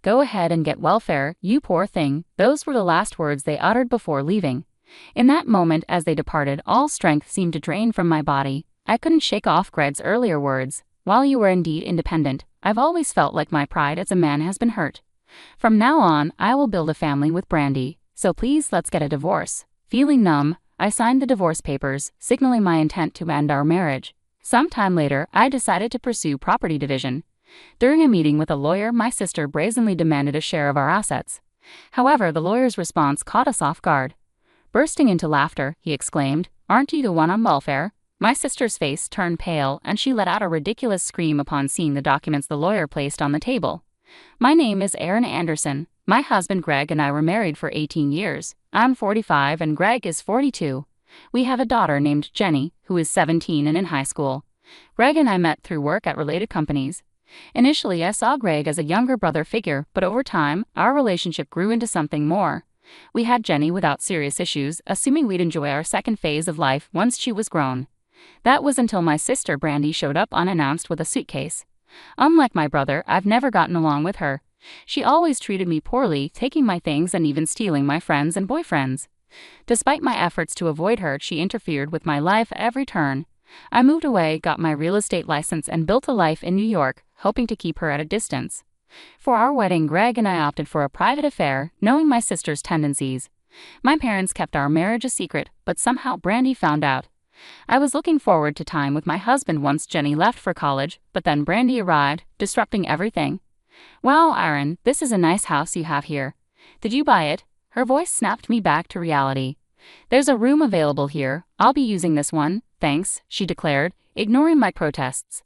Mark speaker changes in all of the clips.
Speaker 1: Go ahead and get welfare, you poor thing." Those were the last words they uttered before leaving. In that moment, as they departed, all strength seemed to drain from my body. I couldn't shake off Greg's earlier words. "While you were indeed independent, I've always felt like my pride as a man has been hurt. From now on, I will build a family with Brandy, so please let's get a divorce." Feeling numb, I signed the divorce papers, signaling my intent to end our marriage. Some time later, I decided to pursue property division. During a meeting with a lawyer, my sister brazenly demanded a share of our assets. However, the lawyer's response caught us off guard. Bursting into laughter, he exclaimed, "Aren't you the one on welfare?" My sister's face turned pale, and she let out a ridiculous scream upon seeing the documents the lawyer placed on the table. "My name is Aaron Anderson. My husband Greg and I were married for 18 years. I'm 45 and Greg is 42. We have a daughter named Jenny, who is 17 and in high school. Greg and I met through work at related companies. Initially, I saw Greg as a younger brother figure, but over time, our relationship grew into something more. We had Jenny without serious issues, assuming we'd enjoy our second phase of life once she was grown. That was until my sister Brandy showed up unannounced with a suitcase. Unlike my brother, I've never gotten along with her. She always treated me poorly, taking my things and even stealing my friends and boyfriends. Despite my efforts to avoid her, she interfered with my life at every turn. I moved away, got my real estate license, and built a life in New York, hoping to keep her at a distance. For our wedding, Greg and I opted for a private affair, knowing my sister's tendencies. My parents kept our marriage a secret, but somehow Brandy found out. I was looking forward to time with my husband once Jenny left for college, but then Brandy arrived, disrupting everything. "Wow, Aaron, this is a nice house you have here. Did you buy it?" Her voice snapped me back to reality. "There's a room available here. I'll be using this one, thanks," she declared, ignoring my protests.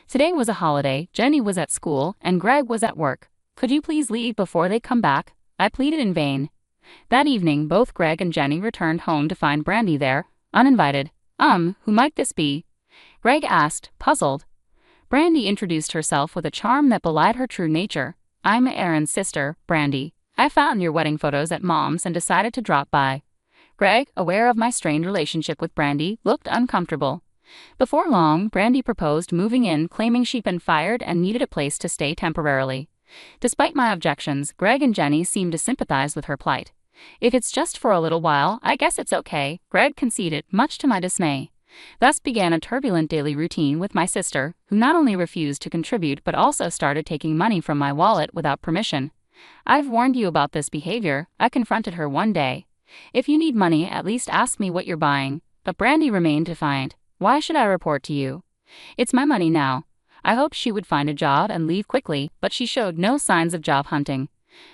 Speaker 1: Today was a holiday, Jenny was at school, and Greg was at work. "Could you please leave before they come back?" I pleaded in vain. That evening, both Greg and Jenny returned home to find Brandy there, uninvited. Who might this be?" Greg asked, puzzled. Brandy introduced herself with a charm that belied her true nature. "I'm Aaron's sister, Brandy. I found your wedding photos at Mom's and decided to drop by." Greg, aware of my strained relationship with Brandy, looked uncomfortable. Before long, Brandy proposed moving in, claiming she'd been fired and needed a place to stay temporarily. Despite my objections, Greg and Jenny seemed to sympathize with her plight. "If it's just for a little while, I guess it's okay," Greg conceded, much to my dismay. Thus began a turbulent daily routine with my sister, who not only refused to contribute but also started taking money from my wallet without permission. "I've warned you about this behavior," I confronted her one day. "If you need money, at least ask me what you're buying." But Brandy remained defiant. "Why should I report to you? It's my money now." I hoped she would find a job and leave quickly, but she showed no signs of job hunting.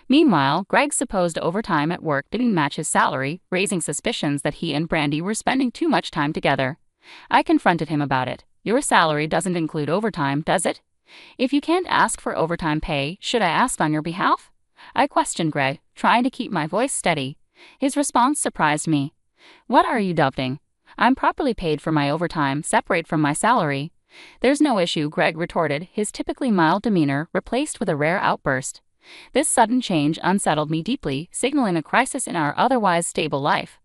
Speaker 1: Meanwhile, Greg's supposed overtime at work didn't match his salary, raising suspicions that he and Brandy were spending too much time together. I confronted him about it. "Your salary doesn't include overtime, does it? If you can't ask for overtime pay, should I ask on your behalf?" I questioned Greg, trying to keep my voice steady. His response surprised me. "What are you doubting? I'm properly paid for my overtime, separate from my salary." "There's no issue," Greg retorted, his typically mild demeanor replaced with a rare outburst. This sudden change unsettled me deeply, signaling a crisis in our otherwise stable life.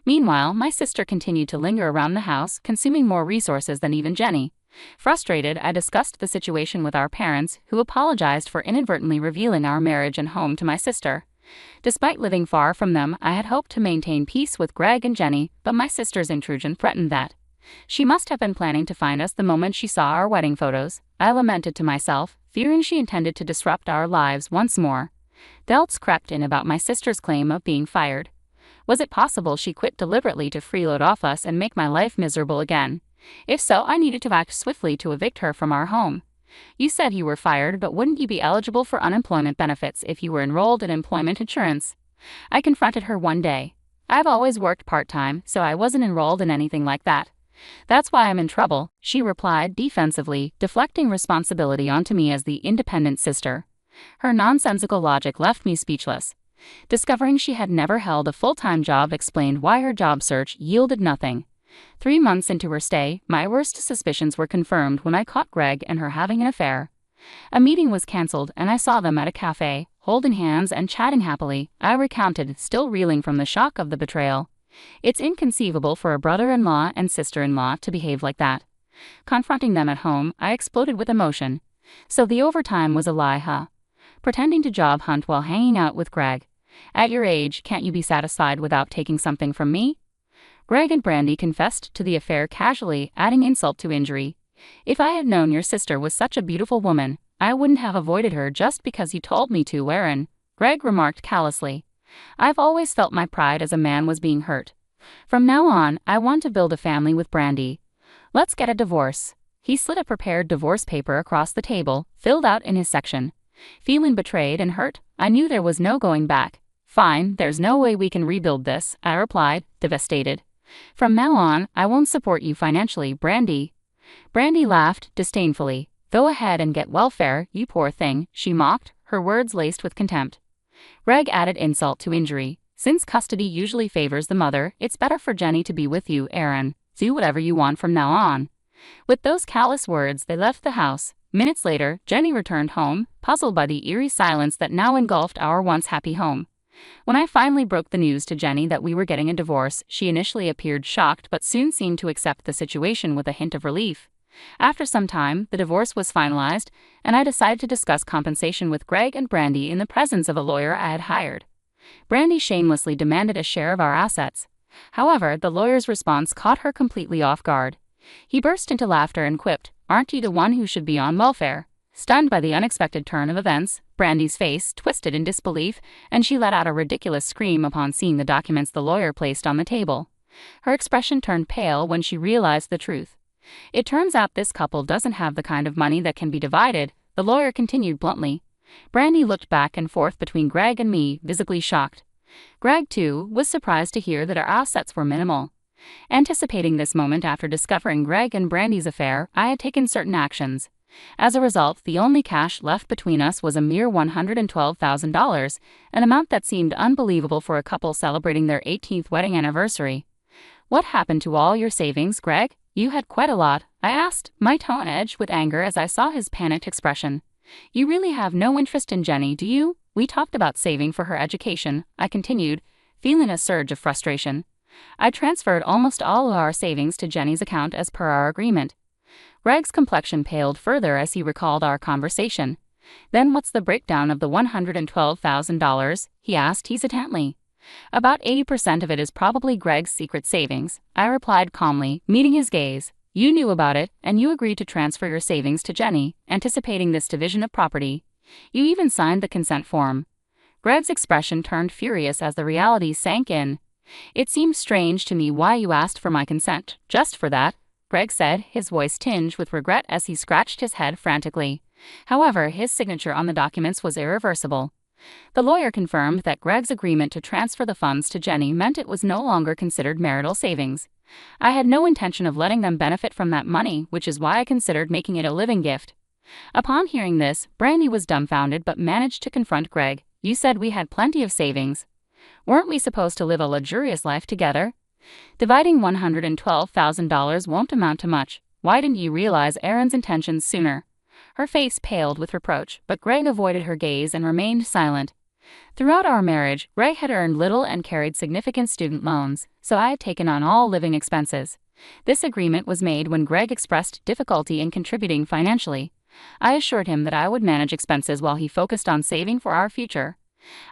Speaker 1: Meanwhile, my sister continued to linger around the house, consuming more resources than even Jenny. Frustrated, I discussed the situation with our parents, who apologized for inadvertently revealing our marriage and home to my sister. Despite living far from them, I had hoped to maintain peace with Greg and Jenny, but my sister's intrusion threatened that. She must have been planning to find us the moment she saw our wedding photos, I lamented to myself, fearing she intended to disrupt our lives once more. Doubts crept in about my sister's claim of being fired. Was it possible she quit deliberately to freeload off us and make my life miserable again? If so, I needed to act swiftly to evict her from our home. "You said you were fired, but wouldn't you be eligible for unemployment benefits if you were enrolled in employment insurance?" I confronted her one day. "I've always worked part-time, so I wasn't enrolled in anything like that." "That's why I'm in trouble," she replied defensively, deflecting responsibility onto me as the independent sister. Her nonsensical logic left me speechless. Discovering she had never held a full-time job explained why her job search yielded nothing. 3 months into her stay, my worst suspicions were confirmed when I caught Greg and her having an affair. A meeting was cancelled and I saw them at a cafe, holding hands and chatting happily. I recounted, still reeling from the shock of the betrayal. It's inconceivable for a brother-in-law and sister-in-law to behave like that. Confronting them at home, I exploded with emotion. "So the overtime was a lie, huh? pretending to job hunt while hanging out with Greg. At your age, can't you be satisfied without taking something from me? Greg and Brandy confessed to the affair casually, adding insult to injury. If I had known your sister was such a beautiful woman, I wouldn't have avoided her just because you told me to, Aaron, Greg remarked callously. I've always felt my pride as a man was being hurt. From now on, I want to build a family with Brandy. Let's get a divorce. He slid a prepared divorce paper across the table, filled out in his section. Feeling betrayed and hurt, I knew there was no going back. Fine, there's no way we can rebuild this, I replied, devastated. From now on, I won't support you financially, Brandy. Brandy laughed disdainfully. Go ahead and get welfare, you poor thing, she mocked, her words laced with contempt. Greg added insult to injury. Since custody usually favors the mother, it's better for Jenny to be with you, Aaron. Do whatever you want from now on. With those callous words, they left the house. Minutes later, Jenny returned home, puzzled by the eerie silence that now engulfed our once happy home. When I finally broke the news to Jenny that we were getting a divorce, she initially appeared shocked but soon seemed to accept the situation with a hint of relief. After some time, the divorce was finalized, and I decided to discuss compensation with Greg and Brandy in the presence of a lawyer I had hired. Brandy shamelessly demanded a share of our assets. However, the lawyer's response caught her completely off guard. He burst into laughter and quipped, "Aren't you the one who should be on welfare?" Stunned by the unexpected turn of events, Brandy's face twisted in disbelief, and she let out a ridiculous scream upon seeing the documents the lawyer placed on the table. Her expression turned pale when she realized the truth. It turns out this couple doesn't have the kind of money that can be divided, the lawyer continued bluntly. Brandy looked back and forth between Greg and me, visibly shocked. Greg, too, was surprised to hear that our assets were minimal. Anticipating this moment after discovering Greg and Brandy's affair, I had taken certain actions. As a result, the only cash left between us was a mere $112,000, an amount that seemed unbelievable for a couple celebrating their 18th wedding anniversary. What happened to all your savings, Greg? You had quite a lot, I asked, my tone edged with anger as I saw his panicked expression. You really have no interest in Jenny, do you? We talked about saving for her education, I continued, feeling a surge of frustration. I transferred almost all of our savings to Jenny's account as per our agreement. Greg's complexion paled further as he recalled our conversation. Then what's the breakdown of the $112,000? He asked hesitantly. About 80% of it is probably Greg's secret savings, I replied calmly, meeting his gaze. You knew about it, and you agreed to transfer your savings to Jenny, anticipating this division of property. You even signed the consent form. Greg's expression turned furious as the reality sank in. It seems strange to me why you asked for my consent, just for that, Greg said, his voice tinged with regret as he scratched his head frantically. However, his signature on the documents was irreversible. The lawyer confirmed that Greg's agreement to transfer the funds to Jenny meant it was no longer considered marital savings. I had no intention of letting them benefit from that money, which is why I considered making it a living gift. Upon hearing this, Brandy was dumbfounded but managed to confront Greg. You said we had plenty of savings. Weren't we supposed to live a luxurious life together? Dividing $112,000 won't amount to much. Why didn't you realize Aaron's intentions sooner? Her face paled with reproach, but Greg avoided her gaze and remained silent. Throughout our marriage, Greg had earned little and carried significant student loans, so I had taken on all living expenses. This agreement was made when Greg expressed difficulty in contributing financially. I assured him that I would manage expenses while he focused on saving for our future.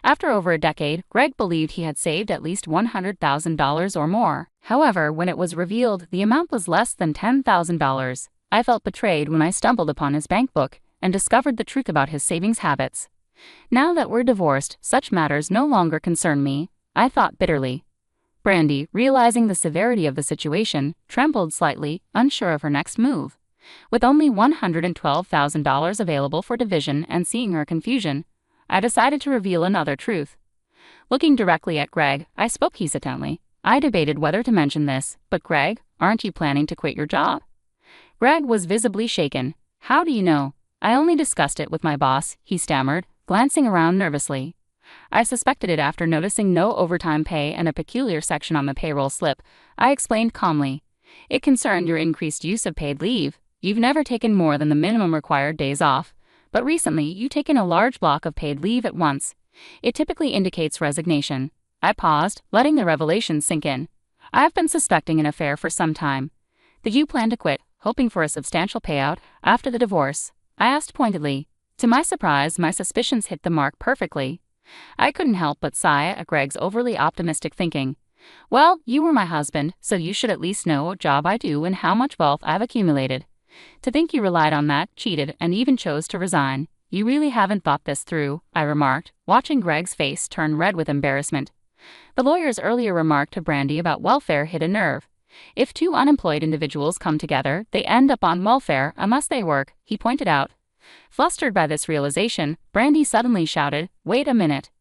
Speaker 1: After over a decade, Greg believed he had saved at least $100,000 or more. However, when it was revealed, the amount was less than $10,000. I felt betrayed when I stumbled upon his bank book and discovered the truth about his savings habits. Now that we're divorced, such matters no longer concern me, I thought bitterly. Brandy, realizing the severity of the situation, trembled slightly, unsure of her next move. With only $112,000 available for division and seeing her confusion, I decided to reveal another truth. Looking directly at Greg, I spoke hesitantly. I debated whether to mention this, but Greg, aren't you planning to quit your job? Greg was visibly shaken. How do you know? I only discussed it with my boss, he stammered, glancing around nervously. I suspected it after noticing no overtime pay and a peculiar section on the payroll slip. I explained calmly. It concerned your increased use of paid leave. You've never taken more than the minimum required days off, but recently you've taken a large block of paid leave at once. It typically indicates resignation. I paused, letting the revelation sink in. I've been suspecting an affair for some time. Did you plan to quit, hoping for a substantial payout, after the divorce? I asked pointedly. To my surprise, my suspicions hit the mark perfectly. I couldn't help but sigh at Greg's overly optimistic thinking. Well, you were my husband, so you should at least know what job I do and how much wealth I've accumulated. To think you relied on that, cheated, and even chose to resign. You really haven't thought this through, I remarked, watching Greg's face turn red with embarrassment. The lawyer's earlier remark to Brandy about welfare hit a nerve. If two unemployed individuals come together, they end up on welfare unless they work, he pointed out. Flustered by this realization, Brandy suddenly shouted, "Wait a minute.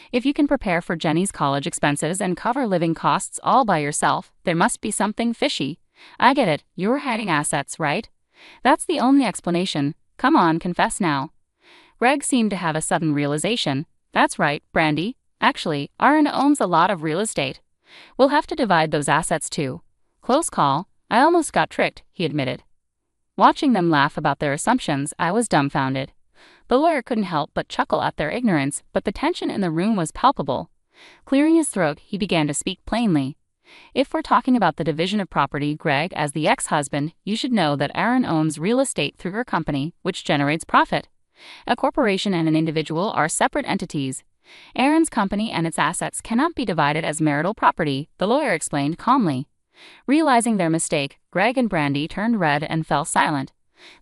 Speaker 1: If you can prepare for Jenny's college expenses and cover living costs all by yourself, there must be something fishy. I get it, you're hiding assets, right? That's the only explanation. Come on, confess now." Greg seemed to have a sudden realization. That's right, Brandy. Actually, Aaron owns a lot of real estate. We'll have to divide those assets too. Close call. I almost got tricked, he admitted. Watching them laugh about their assumptions, I was dumbfounded. The lawyer couldn't help but chuckle at their ignorance, but the tension in the room was palpable. Clearing his throat, he began to speak plainly. If we're talking about the division of property, Greg, as the ex-husband, you should know that Aaron owns real estate through her company, which generates profit. A corporation and an individual are separate entities. Aaron's company and its assets cannot be divided as marital property, the lawyer explained calmly. Realizing their mistake, Greg and Brandy turned red and fell silent.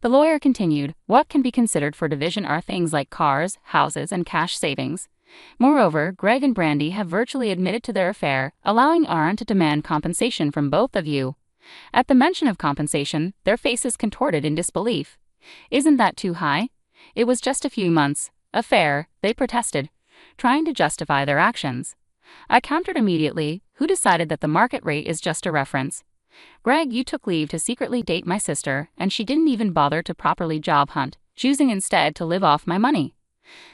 Speaker 1: The lawyer continued, what can be considered for division are things like cars, houses, and cash savings. Moreover, Greg and Brandy have virtually admitted to their affair, allowing Aaron to demand compensation from both of you. At the mention of compensation, their faces contorted in disbelief. Isn't that too high? It was just a few months' affair, they protested, trying to justify their actions. I countered immediately, who decided that the market rate is just a reference? Greg, you took leave to secretly date my sister, and she didn't even bother to properly job hunt, choosing instead to live off my money.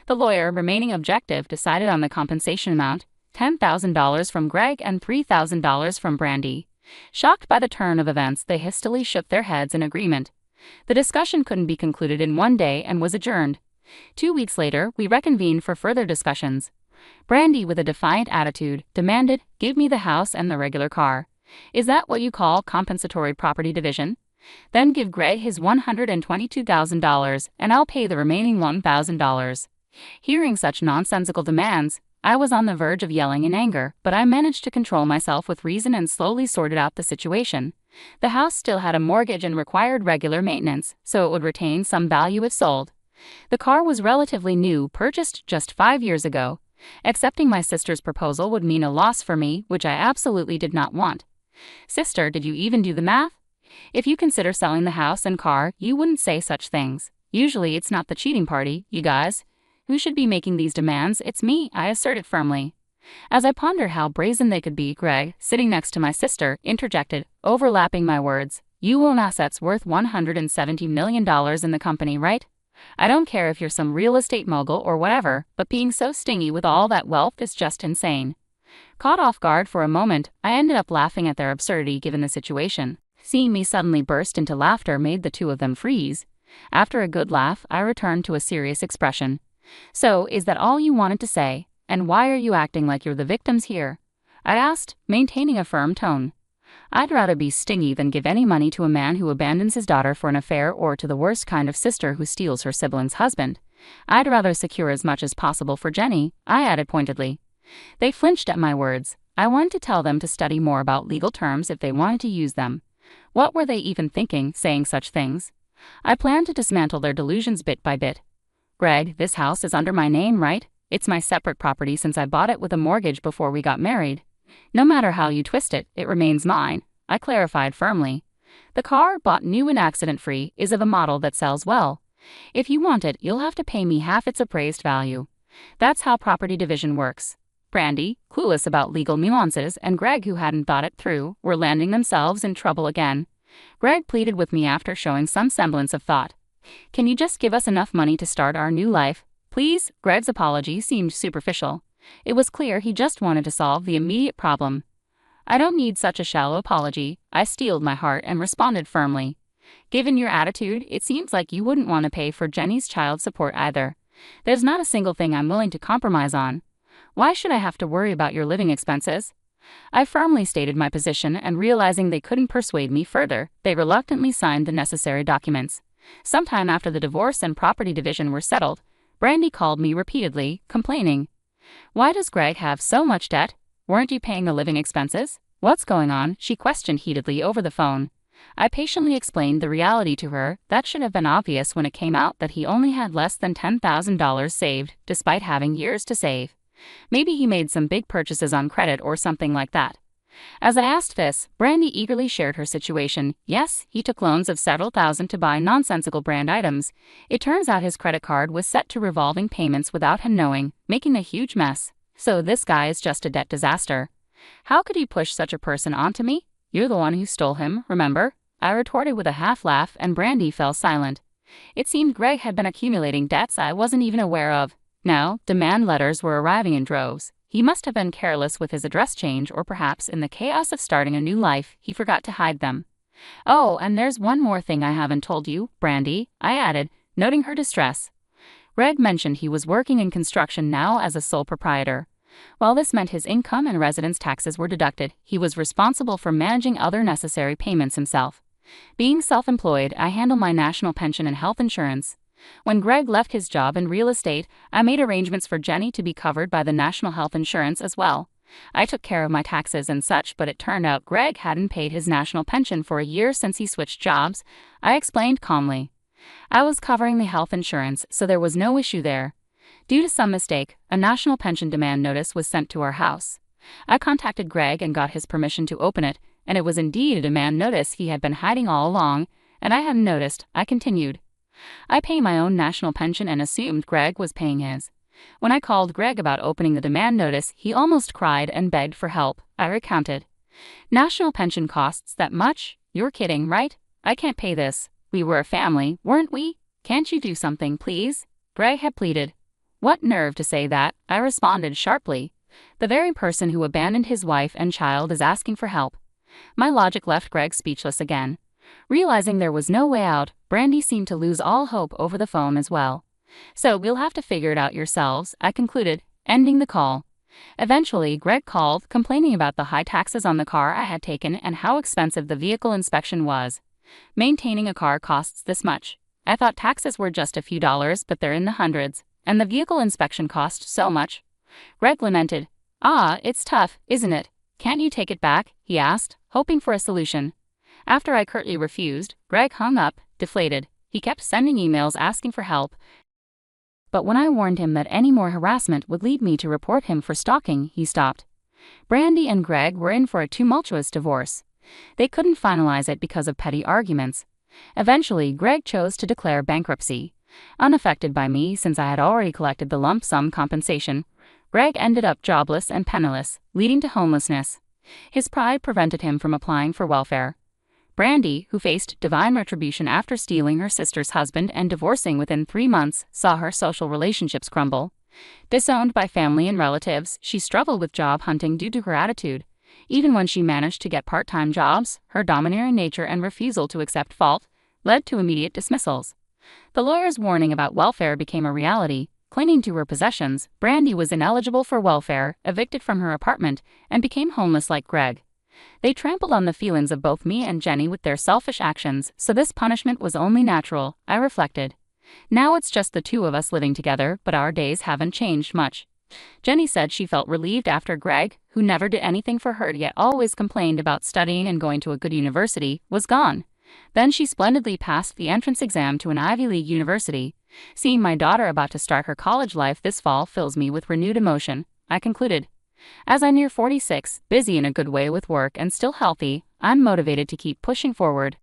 Speaker 1: The lawyer, remaining objective, decided on the compensation amount, $10,000 from Greg and $3,000 from Brandy. Shocked by the turn of events, they hastily shook their heads in agreement. The discussion couldn't be concluded in one day and was adjourned. 2 weeks later, we reconvened for further discussions. Brandy, with a defiant attitude, demanded, "Give me the house and the regular car. Is that what you call compensatory property division? Then give Greg his $122,000, and I'll pay the remaining $1,000. Hearing such nonsensical demands, I was on the verge of yelling in anger, but I managed to control myself with reason and slowly sorted out the situation. The house still had a mortgage and required regular maintenance, so it would retain some value if sold. The car was relatively new, purchased just 5 years ago. Accepting my sister's proposal would mean a loss for me, which I absolutely did not want. Sister, did you even do the math? If you consider selling the house and car, you wouldn't say such things. Usually it's not the cheating party, you guys. Who should be making these demands? It's me, I asserted firmly. As I pondered how brazen they could be, Greg, sitting next to my sister, interjected, overlapping my words. You own assets worth $170 million in the company, right? I don't care if you're some real estate mogul or whatever, but being so stingy with all that wealth is just insane. Caught off guard for a moment, I ended up laughing at their absurdity given the situation. Seeing me suddenly burst into laughter made the two of them freeze. After a good laugh, I returned to a serious expression. So, is that all you wanted to say? And why are you acting like you're the victims here? I asked, maintaining a firm tone. I'd rather be stingy than give any money to a man who abandons his daughter for an affair or to the worst kind of sister who steals her sibling's husband. I'd rather secure as much as possible for Jenny, I added pointedly. They flinched at my words. I wanted to tell them to study more about legal terms if they wanted to use them. What were they even thinking, saying such things? I planned to dismantle their delusions bit by bit. Greg, this house is under my name, right? It's my separate property since I bought it with a mortgage before we got married. No matter how you twist it, it remains mine, I clarified firmly. The car, bought new and accident-free, is of a model that sells well. If you want it, you'll have to pay me half its appraised value. That's how property division works. Brandy, clueless about legal nuances, and Greg, who hadn't thought it through, were landing themselves in trouble again. Greg pleaded with me after showing some semblance of thought. Can you just give us enough money to start our new life? Please? Greg's apology seemed superficial. It was clear he just wanted to solve the immediate problem. I don't need such a shallow apology, I steeled my heart and responded firmly. Given your attitude, it seems like you wouldn't want to pay for Jenny's child support either. There's not a single thing I'm willing to compromise on. Why should I have to worry about your living expenses? I firmly stated my position, and realizing they couldn't persuade me further, they reluctantly signed the necessary documents. Sometime after the divorce and property division were settled, Brandy called me repeatedly, complaining. "Why does Greg have so much debt? Weren't you paying the living expenses? What's going on?" she questioned heatedly over the phone. I patiently explained the reality to her. That should have been obvious when it came out that he only had less than $10,000 saved, despite having years to save. Maybe he made some big purchases on credit or something like that. As I asked this, Brandy eagerly shared her situation. Yes, he took loans of several thousand to buy nonsensical brand items. It turns out his credit card was set to revolving payments without him knowing, making a huge mess. So this guy is just a debt disaster. How could you push such a person onto me? You're the one who stole him, remember? I retorted with a half laugh, and Brandy fell silent. It seemed Greg had been accumulating debts I wasn't even aware of. Now, demand letters were arriving in droves. He must have been careless with his address change, or perhaps in the chaos of starting a new life, he forgot to hide them. "Oh, and there's one more thing I haven't told you, Brandy," I added, noting her distress. Greg mentioned he was working in construction now as a sole proprietor. While this meant his income and residence taxes were deducted, he was responsible for managing other necessary payments himself. Being self-employed, I handle my national pension and health insurance. When Greg left his job in real estate, I made arrangements for Jenny to be covered by the national health insurance as well. I took care of my taxes and such, but it turned out Greg hadn't paid his national pension for a year since he switched jobs, I explained calmly. I was covering the health insurance, so there was no issue there. Due to some mistake, a national pension demand notice was sent to our house. I contacted Greg and got his permission to open it, and it was indeed a demand notice he had been hiding all along, and I hadn't noticed. I continued. I pay my own national pension and assumed Greg was paying his. When I called Greg about opening the demand notice, he almost cried and begged for help. I recounted. "National pension costs that much? You're kidding, right? I can't pay this. We were a family, weren't we? Can't you do something, please?" Greg had pleaded. "What nerve to say that?" I responded sharply. "The very person who abandoned his wife and child is asking for help." My logic left Greg speechless again. Realizing there was no way out, Brandy seemed to lose all hope over the phone as well. "So we'll have to figure it out yourselves," I concluded, ending the call. Eventually, Greg called, complaining about the high taxes on the car I had taken and how expensive the vehicle inspection was. Maintaining a car costs this much. I thought taxes were just a few dollars, but they're in the hundreds, and the vehicle inspection cost so much. Greg lamented. It's tough, isn't it? Can't you take it back?" he asked, hoping for a solution. After I curtly refused, Greg hung up, deflated. He kept sending emails asking for help, but when I warned him that any more harassment would lead me to report him for stalking, he stopped. Brandy and Greg were in for a tumultuous divorce. They couldn't finalize it because of petty arguments. Eventually, Greg chose to declare bankruptcy. Unaffected by me since I had already collected the lump sum compensation, Greg ended up jobless and penniless, leading to homelessness. His pride prevented him from applying for welfare. Brandy, who faced divine retribution after stealing her sister's husband and divorcing within 3 months, saw her social relationships crumble. Disowned by family and relatives, she struggled with job hunting due to her attitude. Even when she managed to get part-time jobs, her domineering nature and refusal to accept fault led to immediate dismissals. The lawyer's warning about welfare became a reality. Clinging to her possessions, Brandy was ineligible for welfare, evicted from her apartment, and became homeless like Greg. They trampled on the feelings of both me and Jenny with their selfish actions, so this punishment was only natural, I reflected. Now it's just the two of us living together, but our days haven't changed much. Jenny said she felt relieved after Greg, who never did anything for her yet always complained about studying and going to a good university, was gone. Then she splendidly passed the entrance exam to an Ivy League university. Seeing my daughter about to start her college life this fall fills me with renewed emotion, I concluded. As I near 46, busy in a good way with work and still healthy, I'm motivated to keep pushing forward.